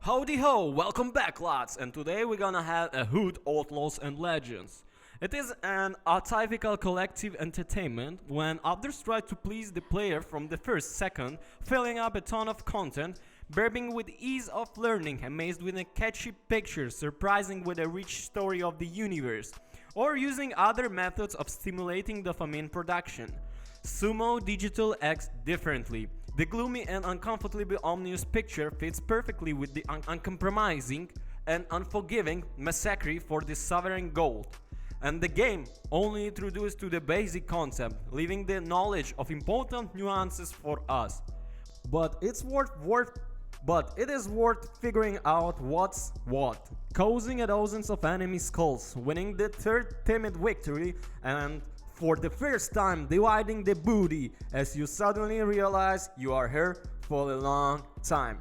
Howdy ho, welcome back lads, and today we're gonna have a Hood, Outlaws and Legends. It is an atypical collective entertainment when others try to please the player from the first second, filling up a ton of content, brimming with ease of learning, amazed with a catchy picture, surprising with a rich story of the universe, or using other methods of stimulating dopamine production. Sumo Digital acts differently. The gloomy and uncomfortably ominous picture fits perfectly with the uncompromising and unforgiving massacre for the sovereign gold. And the game only introduced to the basic concept, leaving the knowledge of important nuances for us. But it is worth figuring out what's what, causing a dozens of enemy skulls, winning the third timid victory, and for the first time dividing the booty as you suddenly realize you are here for a long time.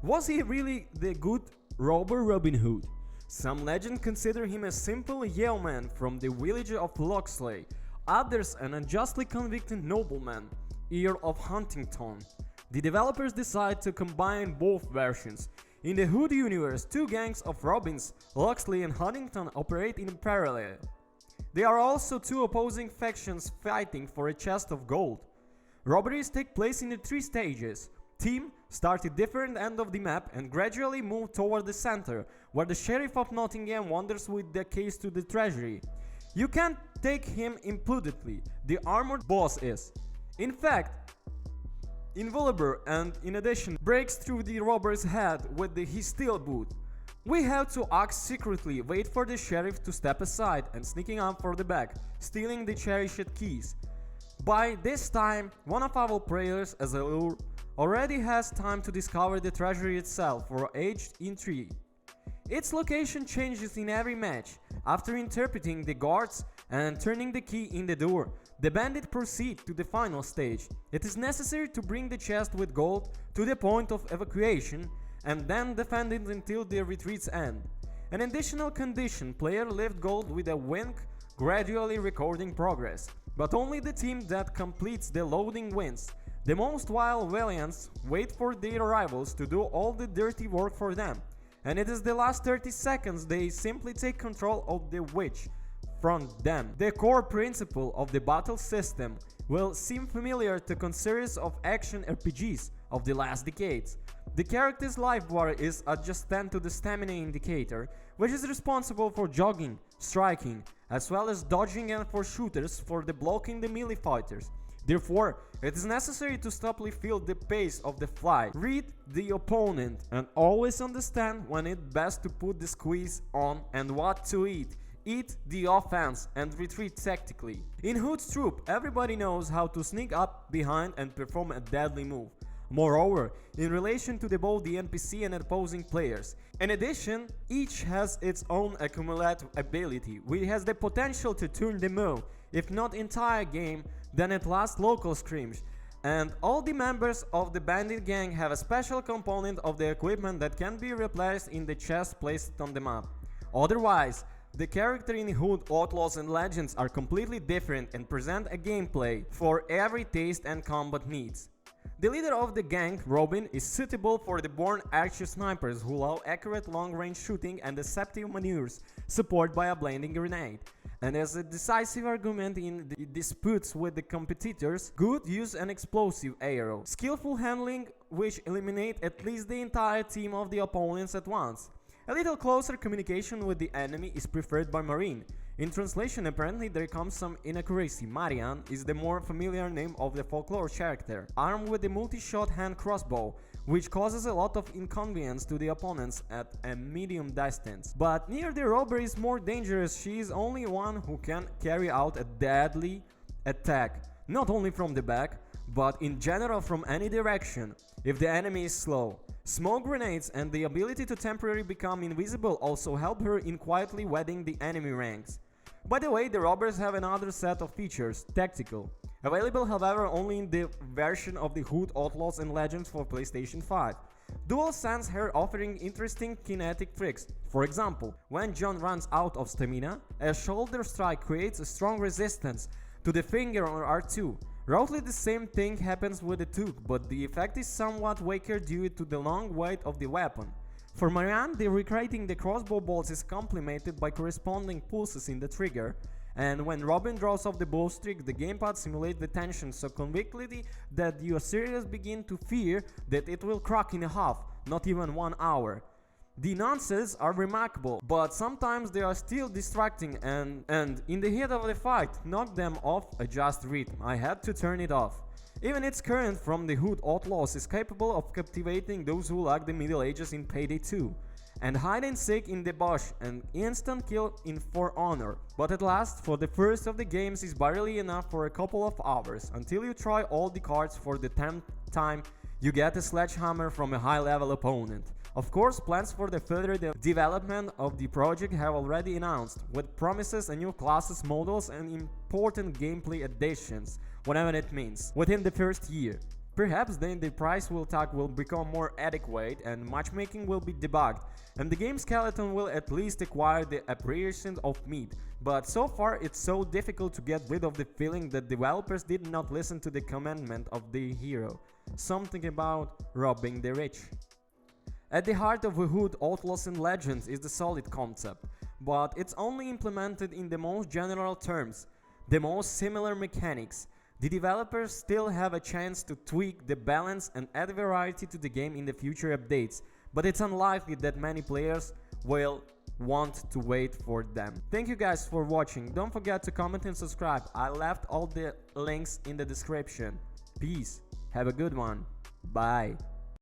Was he really the good robber Robin Hood? Some legends consider him a simple yeoman from the village of Locksley, others an unjustly convicted nobleman, Earl of Huntington. The developers decide to combine both versions. In the Hood universe, two gangs of Robins, Locksley and Huntington, operate in parallel. There are also two opposing factions fighting for a chest of gold. Robberies take place in the three stages. Team start at different end of the map and gradually move toward the center, where the Sheriff of Nottingham wanders with the case to the treasury. You can't take him impudently, the armored boss is. In fact, invulnerable and in addition breaks through the robber's head with his steel boot. We have to act secretly, wait for the sheriff to step aside and sneaking up for the back, stealing the cherished keys. By this time, one of our players, as a lure, already has time to discover the treasury itself for aged intrigue. Its location changes in every match. After interpreting the guards and turning the key in the door, the bandit proceed to the final stage. It is necessary to bring the chest with gold to the point of evacuation and then defend it until the retreats end. An additional condition, player lift gold with a wink, gradually recording progress, but only the team that completes the loading wins. The most wild valiants wait for their rivals to do all the dirty work for them, and it is the last 30 seconds they simply take control of the witch from them. The core principle of the battle system will seem familiar to series of action RPGs of the last decades. The character's life bar is adjusted to the stamina indicator, which is responsible for jogging, striking, as well as dodging, and for shooters for the blocking the melee fighters. Therefore, it is necessary to stoply feel the pace of the fly, read the opponent, and always understand when it's best to put the squeeze on and what to eat. Eat the offense and retreat tactically. In Hood's troop, everybody knows how to sneak up behind and perform a deadly move. Moreover, in relation to both the NPC and opposing players. In addition, each has its own accumulative ability, which has the potential to turn the move, if not entire game, then at last local scrims. And all the members of the bandit gang have a special component of the equipment that can be replaced in the chest placed on the map. Otherwise, the characters in Hood, Outlaws and Legends are completely different and present a gameplay for every taste and combat needs. The leader of the gang, Robin, is suitable for the born archer snipers who allow accurate long-range shooting and deceptive maneuvers, supported by a blinding grenade. And as a decisive argument in the disputes with the competitors, Good use an explosive arrow. Skillful handling, which eliminate at least the entire team of the opponents at once. A little closer communication with the enemy is preferred by Marine. In translation, apparently there comes some inaccuracy. Marian is the more familiar name of the folklore character, armed with a multi-shot hand crossbow, which causes a lot of inconvenience to the opponents at a medium distance. But near the robber is more dangerous. She is only one who can carry out a deadly attack, not only from the back, but in general from any direction, if the enemy is slow. Smoke grenades and the ability to temporarily become invisible also help her in quietly wedding the enemy ranks. By the way, the robbers have another set of features, tactical. Available however only in the version of the Hood, Outlaws and Legends for PlayStation 5. DualSense here offering interesting kinetic tricks. For example, when John runs out of stamina, a shoulder strike creates a strong resistance to the finger on R2. Roughly the same thing happens with the Took, but the effect is somewhat weaker due to the long weight of the weapon. For Marianne, the recreating the crossbow bolts is complemented by corresponding pulses in the trigger, and when Robin draws off the bowstring, the gamepad simulates the tension so convictly that you seriously begin to fear that it will crack in half, not even 1 hour. The nuances are remarkable, but sometimes they are still distracting and in the heat of the fight, knock them off a just rhythm. I had to turn it off. Even its current from the Hood Outlaws is capable of captivating those who like the Middle Ages in Payday 2, and hide and seek in the bush and instant kill in For Honor. But at last, for the first of the games is barely enough for a couple of hours, until you try all the cards for the 10th time you get a sledgehammer from a high level opponent. Of course, plans for the further development of the project have already announced, with promises and new classes, models and important gameplay additions, whatever it means, within the first year. Perhaps then the price tag will become more adequate and matchmaking will be debugged, and the game skeleton will at least acquire the appreciation of meat, but so far it's so difficult to get rid of the feeling that developers did not listen to the commandment of the hero, something about robbing the rich. At the heart of the Hood, Outlaws and Legends is the solid concept, but it's only implemented in the most general terms, the most similar mechanics. The developers still have a chance to tweak the balance and add variety to the game in the future updates, but it's unlikely that many players will want to wait for them. Thank you guys for watching, don't forget to comment and subscribe, I left all the links in the description. Peace, have a good one, bye.